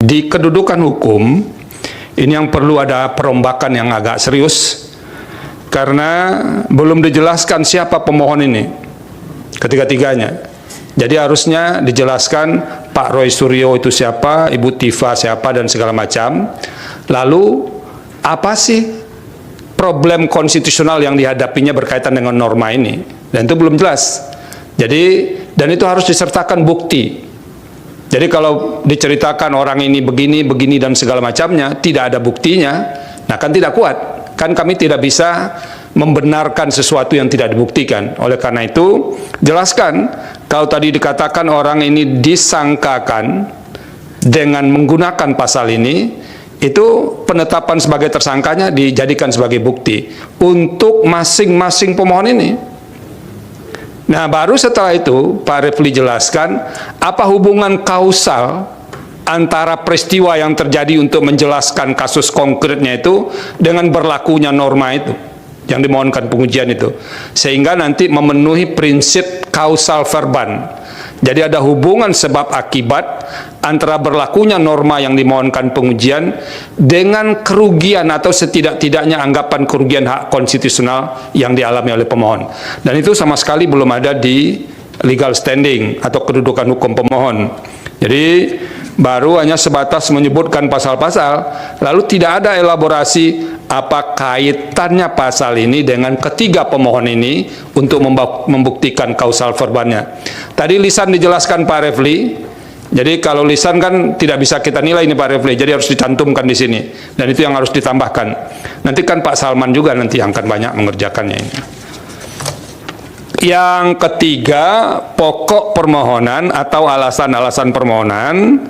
di kedudukan hukum ini yang perlu ada perombakan yang agak serius, karena belum dijelaskan siapa pemohon ini, ketiga-tiganya. Jadi harusnya dijelaskan Pak Roy Suryo itu siapa, Ibu Tifa siapa, dan segala macam. Lalu apa sih problem konstitusional yang dihadapinya berkaitan dengan norma ini, dan itu belum jelas. Jadi, dan itu harus disertakan bukti. Jadi kalau diceritakan orang ini begini, begini dan segala macamnya, tidak ada buktinya, nah kan tidak kuat. Kan kami tidak bisa membenarkan sesuatu yang tidak dibuktikan. Oleh karena itu, jelaskan, kalau tadi dikatakan orang ini disangkakan dengan menggunakan pasal ini, itu penetapan sebagai tersangkanya dijadikan sebagai bukti untuk masing-masing pemohon ini. Nah, baru setelah itu Pak Refli jelaskan apa hubungan kausal antara peristiwa yang terjadi untuk menjelaskan kasus konkretnya itu dengan berlakunya norma itu yang dimohonkan pengujian itu, sehingga nanti memenuhi prinsip kausal verban. Jadi ada hubungan sebab akibat antara berlakunya norma yang dimohonkan pengujian dengan kerugian atau setidak-tidaknya anggapan kerugian hak konstitusional yang dialami oleh pemohon. Dan itu sama sekali belum ada di legal standing atau kedudukan hukum pemohon. Jadi baru hanya sebatas menyebutkan pasal-pasal, lalu tidak ada elaborasi apa kaitannya pasal ini dengan ketiga pemohon ini untuk membuktikan kausal verbannya. Tadi lisan dijelaskan Pak Refli, jadi kalau lisan kan tidak bisa kita nilai ini Pak Refli, jadi harus dicantumkan di sini, dan itu yang harus ditambahkan. Nanti kan Pak Salman juga nanti akan banyak mengerjakannya ini. Yang ketiga, pokok permohonan atau alasan-alasan permohonan.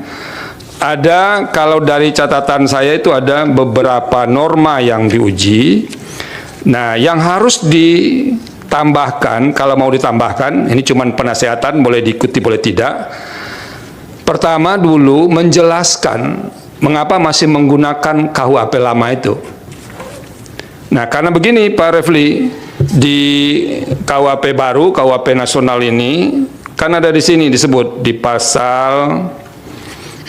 Ada, kalau dari catatan saya itu ada beberapa norma yang diuji. Nah, yang harus ditambahkan, kalau mau ditambahkan, ini cuma penasehatan, boleh diikuti, boleh tidak. Pertama dulu menjelaskan mengapa masih menggunakan KUHP lama itu. Nah, karena begini Pak Refli, di KUHP baru, KUHP nasional ini, kan ada di sini disebut di pasal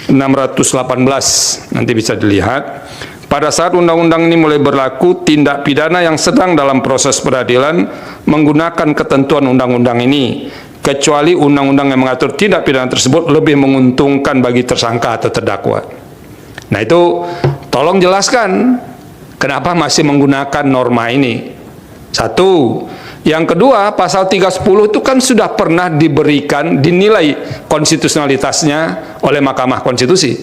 618, nanti bisa dilihat. Pada saat undang-undang ini mulai berlaku, tindak pidana yang sedang dalam proses peradilan menggunakan ketentuan undang-undang ini, kecuali undang-undang yang mengatur tindak pidana tersebut lebih menguntungkan bagi tersangka atau terdakwa. Nah itu, tolong jelaskan kenapa masih menggunakan norma ini. Satu. Yang kedua, pasal 310 itu kan sudah pernah dinilai konstitusionalitasnya oleh Mahkamah Konstitusi.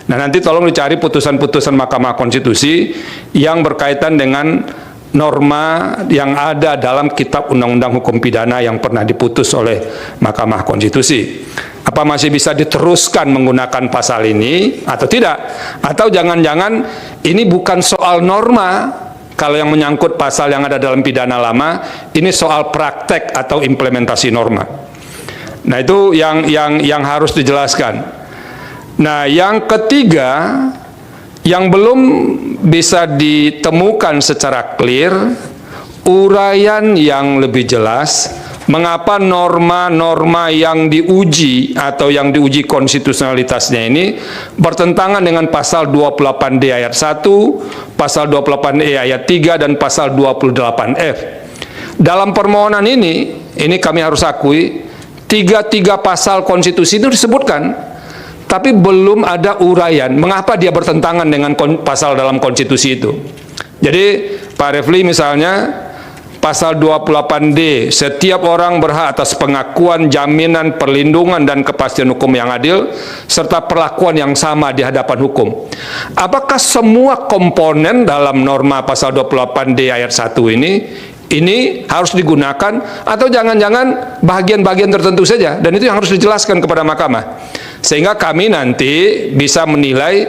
Nah, nanti tolong dicari putusan-putusan Mahkamah Konstitusi yang berkaitan dengan norma yang ada dalam Kitab Undang-Undang Hukum Pidana yang pernah diputus oleh Mahkamah Konstitusi. Apa masih bisa diteruskan menggunakan pasal ini atau tidak? Atau jangan-jangan ini bukan soal norma, kalau yang menyangkut pasal yang ada dalam pidana lama, ini soal praktek atau implementasi norma. Nah, itu yang harus dijelaskan. Nah, yang ketiga, yang belum bisa ditemukan secara clear, uraian yang lebih jelas, mengapa norma-norma yang diuji atau yang diuji konstitusionalitasnya ini bertentangan dengan pasal 28D ayat 1, pasal 28E ayat 3, dan pasal 28F. Dalam permohonan ini kami harus akui, tiga pasal konstitusi itu disebutkan, tapi belum ada uraian mengapa dia bertentangan dengan pasal dalam konstitusi itu. Jadi Pak Refli misalnya, pasal 28D, setiap orang berhak atas pengakuan, jaminan, perlindungan, dan kepastian hukum yang adil, serta perlakuan yang sama di hadapan hukum. Apakah semua komponen dalam norma pasal 28D ayat 1 ini harus digunakan, atau jangan-jangan bagian-bagian tertentu saja? Dan itu yang harus dijelaskan kepada mahkamah. Sehingga kami nanti bisa menilai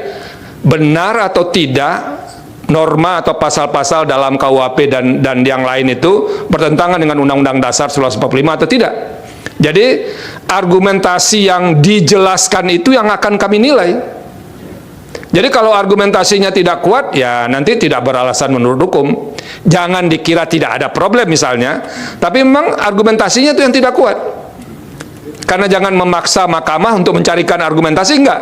benar atau tidak norma atau pasal-pasal dalam KUHP dan yang lain itu bertentangan dengan Undang-Undang Dasar 1945 atau tidak. Jadi argumentasi yang dijelaskan itu yang akan kami nilai. Jadi kalau argumentasinya tidak kuat, ya nanti tidak beralasan menurut hukum. Jangan dikira tidak ada problem misalnya, tapi memang argumentasinya itu yang tidak kuat. Karena jangan memaksa mahkamah untuk mencarikan argumentasi, enggak.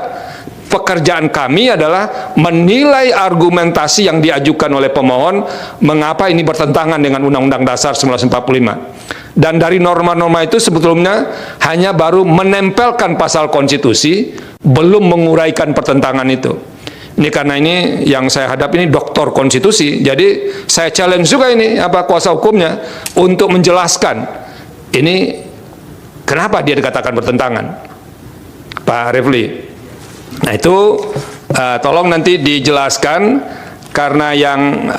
pekerjaan kami adalah menilai argumentasi yang diajukan oleh pemohon mengapa ini bertentangan dengan Undang-Undang Dasar 1945. Dan dari norma-norma itu sebetulnya hanya baru menempelkan pasal konstitusi, belum menguraikan pertentangan itu. Ini karena ini yang saya hadapi ini doktor konstitusi, jadi saya challenge juga ini kuasa hukumnya untuk menjelaskan ini kenapa dia dikatakan bertentangan, Pak Refli. Nah itu tolong nanti dijelaskan karena yang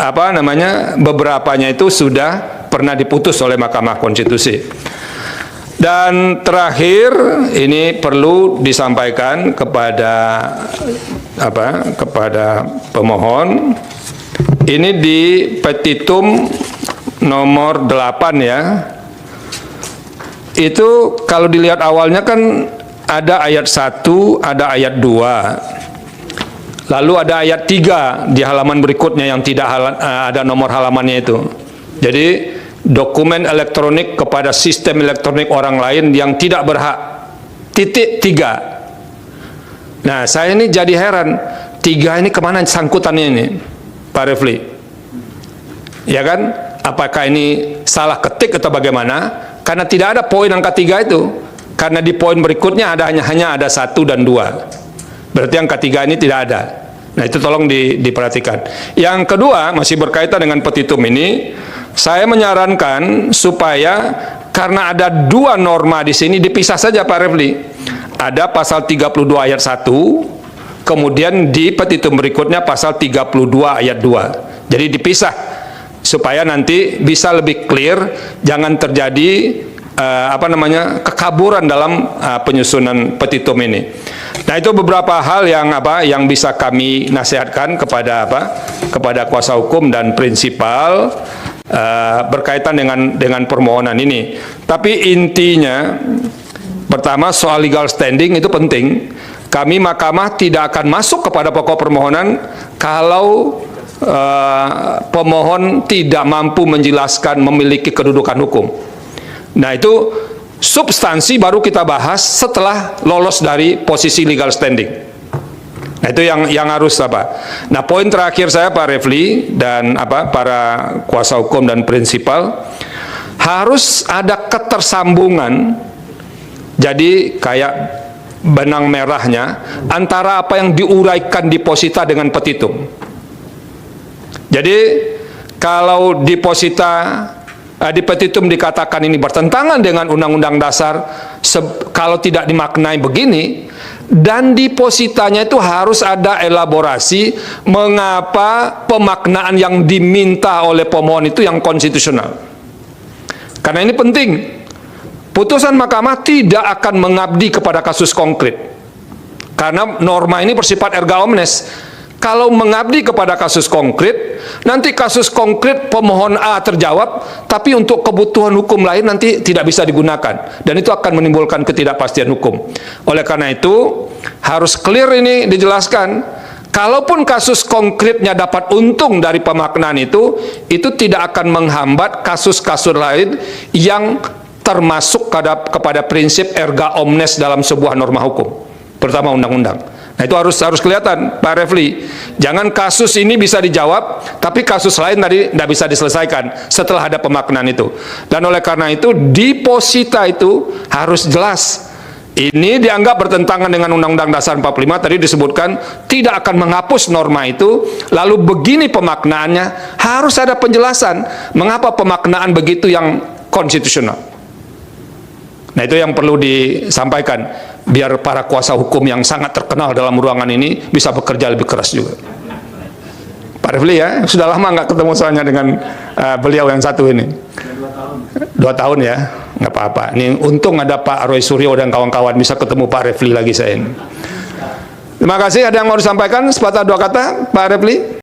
beberapanya itu sudah pernah diputus oleh Mahkamah Konstitusi. Dan terakhir ini perlu disampaikan kepada pemohon. Ini di petitum nomor 8 ya. Itu kalau dilihat awalnya kan ada ayat 1, ada ayat 2. Lalu ada ayat 3 di halaman berikutnya yang tidak ada nomor halamannya itu. Jadi dokumen elektronik kepada sistem elektronik orang lain yang tidak berhak. Titik 3. Nah, saya ini jadi heran. 3 ini kemana sangkutannya ini, Pak Refli? Ya kan? Apakah ini salah ketik atau bagaimana? Karena tidak ada poin angka 3 itu. Karena di poin berikutnya hanya ada 1 dan 2. Berarti angka 3 ini tidak ada. Nah, itu tolong diperhatikan. Yang kedua, masih berkaitan dengan petitum ini, saya menyarankan supaya karena ada 2 norma di sini dipisah saja Pak Refli. Ada pasal 32 ayat 1, kemudian di petitum berikutnya pasal 32 ayat 2. Jadi dipisah supaya nanti bisa lebih clear, jangan terjadi kekaburan dalam penyusunan petitum ini. Nah, itu beberapa hal yang bisa kami nasihatkan kepada kuasa hukum dan prinsipal berkaitan dengan permohonan ini. Tapi intinya, pertama soal legal standing itu penting. Kami mahkamah tidak akan masuk kepada pokok permohonan kalau pemohon tidak mampu menjelaskan memiliki kedudukan hukum. Nah, itu substansi baru kita bahas setelah lolos dari posisi legal standing. Nah, itu yang harus Nah, poin terakhir saya Pak Refli dan para kuasa hukum dan prinsipal, harus ada ketersambungan. Jadi kayak benang merahnya antara apa yang diuraikan di posita dengan petitum. Jadi kalau di petitum dikatakan ini bertentangan dengan Undang-Undang Dasar kalau tidak dimaknai begini, dan di positanya itu harus ada elaborasi mengapa pemaknaan yang diminta oleh pemohon itu yang konstitusional. Karena ini penting. Putusan mahkamah tidak akan mengabdi kepada kasus konkret. Karena norma ini bersifat erga omnes. Kalau mengabdi kepada kasus konkret, nanti kasus konkret pemohon A terjawab, tapi untuk kebutuhan hukum lain nanti tidak bisa digunakan. Dan itu akan menimbulkan ketidakpastian hukum. Oleh karena itu, harus clear ini dijelaskan. Kalaupun kasus konkretnya dapat untung dari pemaknaan itu tidak akan menghambat kasus-kasus lain yang termasuk kepada prinsip erga omnes dalam sebuah norma hukum, terutama undang-undang. Nah, itu harus kelihatan, Pak Refli. Jangan kasus ini bisa dijawab, tapi kasus lain tadi tidak bisa diselesaikan setelah ada pemaknaan itu. Dan oleh karena itu, di posita itu harus jelas. Ini dianggap bertentangan dengan Undang-Undang Dasar 45, tadi disebutkan tidak akan menghapus norma itu, lalu begini pemaknaannya, harus ada penjelasan mengapa pemaknaan begitu yang konstitusional. Nah, itu yang perlu disampaikan, biar para kuasa hukum yang sangat terkenal dalam ruangan ini bisa bekerja lebih keras juga. Pak Refli ya, sudah lama nggak ketemu soalnya dengan beliau yang satu ini. 2 tahun ya, nggak apa-apa. Ini untung ada Pak Roy Suryo dan kawan-kawan bisa ketemu Pak Refli lagi saya ini. Terima kasih. Ada yang mau disampaikan sepatah 2 kata, Pak Refli?